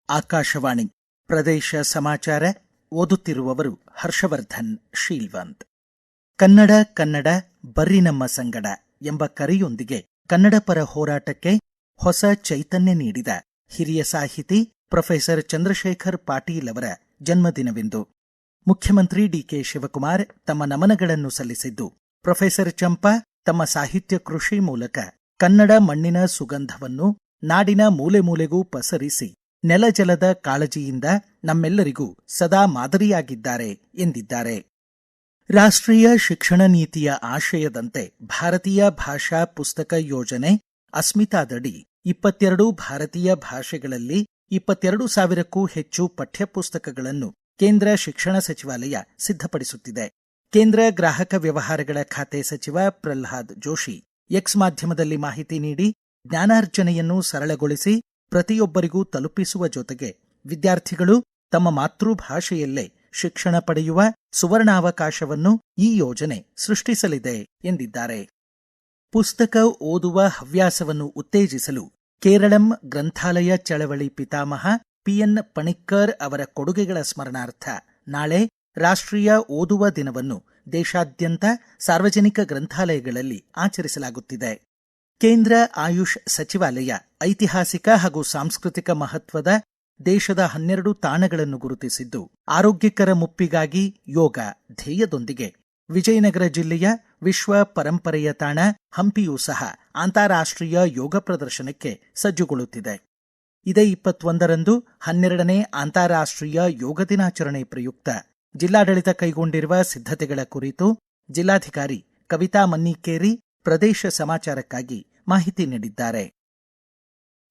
ಆಕಾಶವಾಣಿ ಪ್ರದೇಶ ಸಮಾಚಾರ ಓದುತ್ತಿರುವವರು ಹರ್ಷವರ್ಧನ್ ಶೀಲ್ವಂತ್. ಕನ್ನಡ ಕನ್ನಡ ಬರ್ರಿ ನಮ್ಮ ಸಂಗಡ ಎಂಬ ಕರೆಯೊಂದಿಗೆ ಕನ್ನಡ ಪರ ಹೋರಾಟಕ್ಕೆ ಹೊಸ ಚೈತನ್ಯ ನೀಡಿದ ಹಿರಿಯ ಸಾಹಿತಿ ಪ್ರೊಫೆಸರ್ ಚಂದ್ರಶೇಖರ್ ಪಾಟೀಲ್ ಅವರ ಜನ್ಮದಿನವಿಂದು. ಮುಖ್ಯಮಂತ್ರಿ ಡಿಕೆ ಶಿವಕುಮಾರ್ ತಮ್ಮ ನಮನಗಳನ್ನು ಸಲ್ಲಿಸಿದ್ದು, ಪ್ರೊಫೆಸರ್ ಚಂಪಾ ತಮ್ಮ ಸಾಹಿತ್ಯ ಕೃಷಿ ಮೂಲಕ ಕನ್ನಡ ಮಣ್ಣಿನ ಸುಗಂಧವನ್ನು ನಾಡಿನ ಮೂಲೆ ಮೂಲೆಗೂ ಪಸರಿಸಿ ನೆಲಜಲದ ಕಾಳಜಿಯಿಂದ ನಮ್ಮೆಲ್ಲರಿಗೂ ಸದಾ ಮಾದರಿಯಾಗಿದ್ದಾರೆ ಎಂದಿದ್ದಾರೆ. ರಾಷ್ಟ್ರೀಯ ಶಿಕ್ಷಣ ನೀತಿಯ ಆಶಯದಂತೆ ಭಾರತೀಯ ಭಾಷಾ ಪುಸ್ತಕ ಯೋಜನೆ ಅಸ್ಮಿತಾದಡಿ 22 ಭಾರತೀಯ ಭಾಷೆಗಳಲ್ಲಿ 22,000ಕ್ಕೂ ಹೆಚ್ಚು ಪಠ್ಯಪುಸ್ತಕಗಳನ್ನು ಕೇಂದ್ರ ಶಿಕ್ಷಣ ಸಚಿವಾಲಯ ಸಿದ್ಧಪಡಿಸುತ್ತಿದೆ. ಕೇಂದ್ರ ಗ್ರಾಹಕ ವ್ಯವಹಾರಗಳ ಖಾತೆ ಸಚಿವ ಪ್ರಹ್ಲಾದ್ ಜೋಶಿ ಎಕ್ಸ್ ಮಾಧ್ಯಮದಲ್ಲಿ ಮಾಹಿತಿ ನೀಡಿ, ಜ್ಞಾನಾರ್ಜನೆಯನ್ನು ಸರಳಗೊಳಿಸಿ ಪ್ರತಿಯೊಬ್ಬರಿಗೂ ತಲುಪಿಸುವ ಜೊತೆಗೆ ವಿದ್ಯಾರ್ಥಿಗಳು ತಮ್ಮ ಮಾತೃಭಾಷೆಯಲ್ಲೇ ಶಿಕ್ಷಣ ಪಡೆಯುವ ಸುವರ್ಣಾವಕಾಶವನ್ನು ಈ ಯೋಜನೆ ಸೃಷ್ಟಿಸಲಿದೆ ಎಂದಿದ್ದಾರೆ. ಪುಸ್ತಕ ಓದುವ ಹವ್ಯಾಸವನ್ನು ಉತ್ತೇಜಿಸಲು ಕೇರಳಂ ಗ್ರಂಥಾಲಯ ಚಳವಳಿ ಪಿತಾಮಹ ಪಿಎನ್ ಪಣಿಕ್ಕರ್ ಅವರ ಕೊಡುಗೆಗಳ ಸ್ಮರಣಾರ್ಥ ನಾಳೆ ರಾಷ್ಟ್ರೀಯ ಓದುವ ದಿನವನ್ನು ದೇಶಾದ್ಯಂತ ಸಾರ್ವಜನಿಕ ಗ್ರಂಥಾಲಯಗಳಲ್ಲಿ ಆಚರಿಸಲಾಗುತ್ತಿದೆ. ಕೇಂದ್ರ ಆಯುಷ್ ಸಚಿವಾಲಯ ಐತಿಹಾಸಿಕ ಹಾಗೂ ಸಾಂಸ್ಕೃತಿಕ ಮಹತ್ವದ ದೇಶದ 12 ತಾಣಗಳನ್ನು ಗುರುತಿಸಿದ್ದು, ಆರೋಗ್ಯಕರ ಮುಪ್ಪಿಗಾಗಿ ಯೋಗ ಧ್ಯೇಯದೊಂದಿಗೆ ವಿಜಯನಗರ ಜಿಲ್ಲೆಯ ವಿಶ್ವ ಪರಂಪರೆಯ ತಾಣ ಹಂಪಿಯೂ ಸಹ ಅಂತಾರಾಷ್ಟ್ರೀಯ ಯೋಗ ಪ್ರದರ್ಶನಕ್ಕೆ ಸಜ್ಜುಗೊಳ್ಳುತ್ತಿದೆ. ಇದೇ 21ರಂದು 12ನೇ ಅಂತಾರಾಷ್ಟ್ರೀಯ ಯೋಗ ದಿನಾಚರಣೆ ಪ್ರಯುಕ್ತ ಜಿಲ್ಲಾಡಳಿತ ಕೈಗೊಂಡಿರುವ ಸಿದ್ಧತೆಗಳ ಕುರಿತು ಜಿಲ್ಲಾಧಿಕಾರಿ ಕವಿತಾ ಮನ್ನಿಕೇರಿ ಪ್ರದೇಶ ಸಮಾಚಾರಕ್ಕಾಗಿ ಮಾಹಿತಿ ನೀಡಿದ್ದಾರೆ.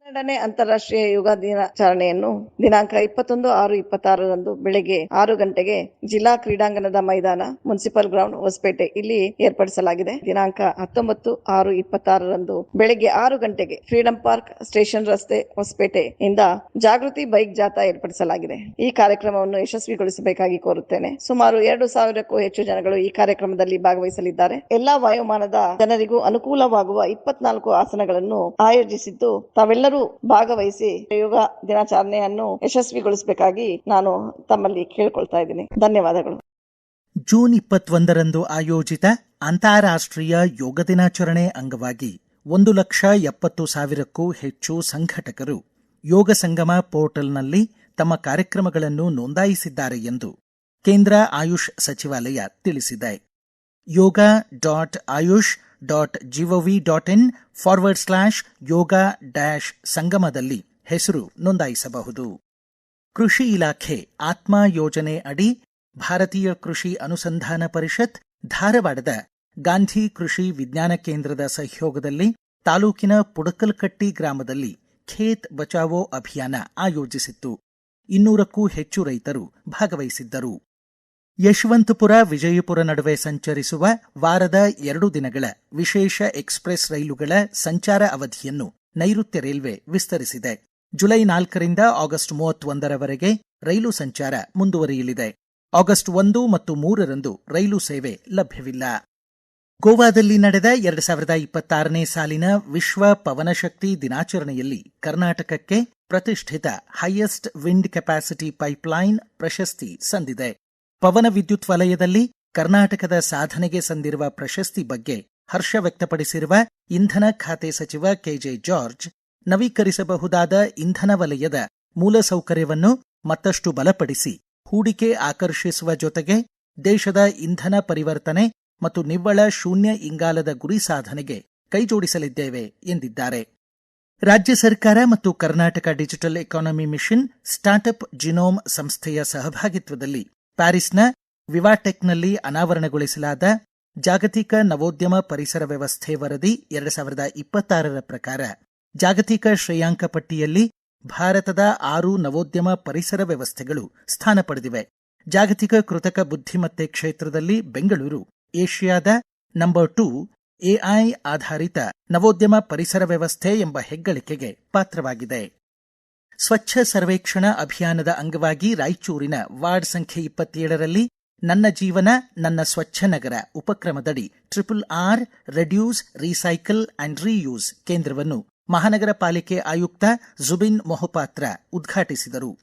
12ನೇ ಅಂತಾರಾಷ್ಟ್ರೀಯ ಯೋಗ ದಿನಾಚರಣೆಯನ್ನು ದಿನಾಂಕ 21/6/26ರಂದು ಬೆಳಗ್ಗೆ 6 ಗಂಟೆಗೆ ಜಿಲ್ಲಾ ಕ್ರೀಡಾಂಗಣದ ಮೈದಾನ ಮುನ್ಸಿಪಲ್ ಗ್ರೌಂಡ್ ಹೊಸಪೇಟೆ ಇಲ್ಲಿ ಏರ್ಪಡಿಸಲಾಗಿದೆ. ದಿನಾಂಕ 19/6/26ರಂದು ಬೆಳಗ್ಗೆ 6 ಗಂಟೆಗೆ ಫ್ರೀಡಂ ಪಾರ್ಕ್ ಸ್ಟೇಷನ್ ರಸ್ತೆ ಹೊಸಪೇಟೆ ಇಂದ ಜಾಗೃತಿ ಬೈಕ್ ಜಾಥಾ ಏರ್ಪಡಿಸಲಾಗಿದೆ. ಈ ಕಾರ್ಯಕ್ರಮವನ್ನು ಯಶಸ್ವಿಗೊಳಿಸಬೇಕಾಗಿ ಕೋರುತ್ತೇನೆ. ಸುಮಾರು 2,000ಕ್ಕೂ ಹೆಚ್ಚು ಜನಗಳು ಈ ಕಾರ್ಯಕ್ರಮದಲ್ಲಿ ಭಾಗವಹಿಸಲಿದ್ದಾರೆ. ಎಲ್ಲಾ ವಯೋಮಾನದ ಜನರಿಗೂ ಅನುಕೂಲವಾಗುವ 24 ಆಸನಗಳನ್ನು ಆಯೋಜಿಸಿದ್ದು, ತಾವೆಲ್ಲರೂ ಭಾಗವಹಿಸಿ ಯೋಗ ದಿನಾಚರಣೆಯನ್ನು ಯಶಸ್ವಿಗೊಳಿಸಬೇಕಾಗಿ ನಾನು ತಮ್ಮಲ್ಲಿ ಕೇಳಿಕೊಳ್ತಾ ಇದ್ದೀನಿ. ಧನ್ಯವಾದಗಳು. ಜೂನ್ 21ರಂದು ಆಯೋಜಿತ ಅಂತಾರಾಷ್ಟ್ರೀಯ ಯೋಗ ದಿನಾಚರಣೆ ಅಂಗವಾಗಿ 1,70,000ಕ್ಕೂ ಹೆಚ್ಚು ಸಂಘಟಕರು ಯೋಗ ಸಂಗಮ ಪೋರ್ಟಲ್ನಲ್ಲಿ ತಮ್ಮ ಕಾರ್ಯಕ್ರಮಗಳನ್ನು ನೋಂದಾಯಿಸಿದ್ದಾರೆ ಎಂದು ಕೇಂದ್ರ ಆಯುಷ್ ಸಚಿವಾಲಯ ತಿಳಿಸಿದೆ. yoga.ayush.gov.in/yoga-ಸಂಗಮದಲ್ಲಿ ಹೆಸರು ನೋಂದಾಯಿಸಬಹುದು. ಕೃಷಿ ಇಲಾಖೆ ಆತ್ಮ ಯೋಜನೆ ಅಡಿ ಭಾರತೀಯ ಕೃಷಿ ಅನುಸಂಧಾನ ಪರಿಷತ್ ಧಾರವಾಡದ ಗಾಂಧಿ ಕೃಷಿ ವಿಜ್ಞಾನ ಕೇಂದ್ರದ ಸಹಯೋಗದಲ್ಲಿ ತಾಲೂಕಿನ ಪುಡಕಲ್ಕಟ್ಟಿ ಗ್ರಾಮದಲ್ಲಿ ಖೇತ್ ಬಚಾವೋ ಅಭಿಯಾನ ಆಯೋಜಿಸಿತ್ತು. 200ಕ್ಕೂ ಹೆಚ್ಚು ರೈತರು ಭಾಗವಹಿಸಿದ್ದರು. ಯಶವಂತಪುರ ವಿಜಯಪುರ ನಡುವೆ ಸಂಚರಿಸುವ ವಾರದ 2 ದಿನಗಳ ವಿಶೇಷ ಎಕ್ಸ್ಪ್ರೆಸ್ ರೈಲುಗಳ ಸಂಚಾರ ಅವಧಿಯನ್ನು ನೈಋತ್ಯ ರೈಲ್ವೆ ವಿಸ್ತರಿಸಿದೆ. ಜುಲೈ 4ರಿಂದ ಆಗಸ್ಟ್ 31ರವರೆಗೆ ರೈಲು ಸಂಚಾರ ಮುಂದುವರಿಯಲಿದೆ. ಆಗಸ್ಟ್ 1 ಮತ್ತು 3ರಂದು ರೈಲು ಸೇವೆ ಲಭ್ಯವಿಲ್ಲ. ಗೋವಾದಲ್ಲಿ ನಡೆದ 2026ನೇ ಸಾಲಿನ ವಿಶ್ವ ಪವನಶಕ್ತಿ ದಿನಾಚರಣೆಯಲ್ಲಿ ಕರ್ನಾಟಕಕ್ಕೆ ಪ್ರತಿಷ್ಠಿತ ಹೈಯೆಸ್ಟ್ ವಿಂಡ್ ಕೆಪಾಸಿಟಿ ಪೈಪ್ಲೈನ್ ಪ್ರಶಸ್ತಿ ಸಂದಿದೆ. ಪವನ ವಿದ್ಯುತ್ ವಲಯದಲ್ಲಿ ಕರ್ನಾಟಕದ ಸಾಧನೆಗೆ ಸಂದಿರುವ ಪ್ರಶಸ್ತಿ ಬಗ್ಗೆ ಹರ್ಷ ವ್ಯಕ್ತಪಡಿಸಿರುವ ಇಂಧನ ಖಾತೆ ಸಚಿವ ಕೆಜೆ ಜಾರ್ಜ್, ನವೀಕರಿಸಬಹುದಾದ ಇಂಧನ ವಲಯದ ಮೂಲಸೌಕರ್ಯವನ್ನು ಮತ್ತಷ್ಟು ಬಲಪಡಿಸಿ ಹೂಡಿಕೆ ಆಕರ್ಷಿಸುವ ಜೊತೆಗೆ ದೇಶದ ಇಂಧನ ಪರಿವರ್ತನೆ ಮತ್ತು ನಿವ್ವಳ ಶೂನ್ಯ ಇಂಗಾಲದ ಗುರಿ ಸಾಧನೆಗೆ ಕೈಜೋಡಿಸಲಿದ್ದೇವೆ ಎಂದಿದ್ದಾರೆ. ರಾಜ್ಯ ಸರ್ಕಾರ ಮತ್ತು Karnataka digital economy mission startup genome ಸಂಸ್ಥೆಯ ಸಹಭಾಗಿತ್ವದಲ್ಲಿ ಪ್ಯಾರಿಸ್ನ ವಿವಾಟೆಕ್ನಲ್ಲಿ ಅನಾವರಣಗೊಳಿಸಲಾದ ಜಾಗತಿಕ ನವೋದ್ಯಮ ಪರಿಸರ ವ್ಯವಸ್ಥೆ ವರದಿ 2026ರ ಪ್ರಕಾರ ಜಾಗತಿಕ ಶ್ರೇಯಾಂಕ ಪಟ್ಟಿಯಲ್ಲಿ ಭಾರತದ 6 ನವೋದ್ಯಮ ಪರಿಸರ ವ್ಯವಸ್ಥೆಗಳು ಸ್ಥಾನ ಪಡೆದಿವೆ. ಜಾಗತಿಕ ಕೃತಕ ಬುದ್ಧಿಮತ್ತೆ ಕ್ಷೇತ್ರದಲ್ಲಿ ಬೆಂಗಳೂರು ಏಷ್ಯಾದ ನಂಬರ್ 2 ಎಐ ಆಧಾರಿತ ನವೋದ್ಯಮ ಪರಿಸರ ವ್ಯವಸ್ಥೆ ಎಂಬ ಹೆಗ್ಗಳಿಕೆಗೆ ಪಾತ್ರವಾಗಿದೆ. ಸ್ವಚ್ಛ ಸರ್ವೇಕ್ಷಣಾ ಅಭಿಯಾನದ ಅಂಗವಾಗಿ ರಾಯಚೂರಿನ ವಾರ್ಡ್ ಸಂಖ್ಯೆ 27ರಲ್ಲಿ ನನ್ನ ಜೀವನ ನನ್ನ ಸ್ವಚ್ಛ ನಗರ ಉಪಕ್ರಮದಡಿ RRR reduce, recycle and reuse ಕೇಂದ್ರವನ್ನು ಮಹಾನಗರ ಪಾಲಿಕೆ ಆಯುಕ್ತ ಜುಬಿನ್ ಮೊಹಪಾತ್ರ ಉದ್ಘಾಟಿಸಿದರು.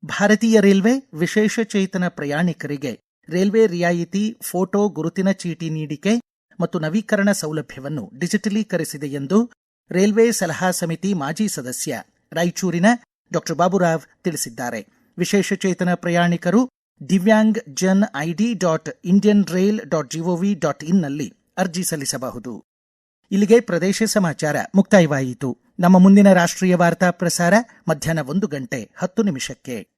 ಭಾರತೀಯ ರೈಲ್ವೆ ವಿಶೇಷ ಚೇತನ ಪ್ರಯಾಣಿಕರಿಗೆ ರೈಲ್ವೆ ರಿಯಾಯಿತಿ ಫೋಟೋ ಗುರುತಿನ ಚೀಟಿ ನೀಡಿಕೆ ಮತ್ತು ನವೀಕರಣ ಸೌಲಭ್ಯವನ್ನು ಡಿಜಿಟಲೀಕರಿಸಿದೆ ಎಂದು ರೈಲ್ವೆ ಸಲಹಾ ಸಮಿತಿ ಮಾಜಿ ಸದಸ್ಯ ರಾಯಚೂರಿನ ಡಾ ಬಾಬುರಾವ್ ತಿಳಿಸಿದ್ದಾರೆ. ವಿಶೇಷ ಚೇತನ ಪ್ರಯಾಣಿಕರು ದಿವ್ಯಾಂಗ್ ಜನ್ ID.indianrail.gov.in ನಲ್ಲಿ ಅರ್ಜಿ ಸಲ್ಲಿಸಬಹುದು. ಇಲ್ಲಿಗೆ ಪ್ರದೇಶ ಸಮಾಚಾರ ಮುಕ್ತಾಯವಾಯಿತು. ನಮ್ಮ ಮುಂದಿನ ರಾಷ್ಟ್ರೀಯ ವಾರ್ತಾ ಪ್ರಸಾರ ಮಧ್ಯಾಹ್ನ 1:10 ನಿಮಿಷಕ್ಕೆ.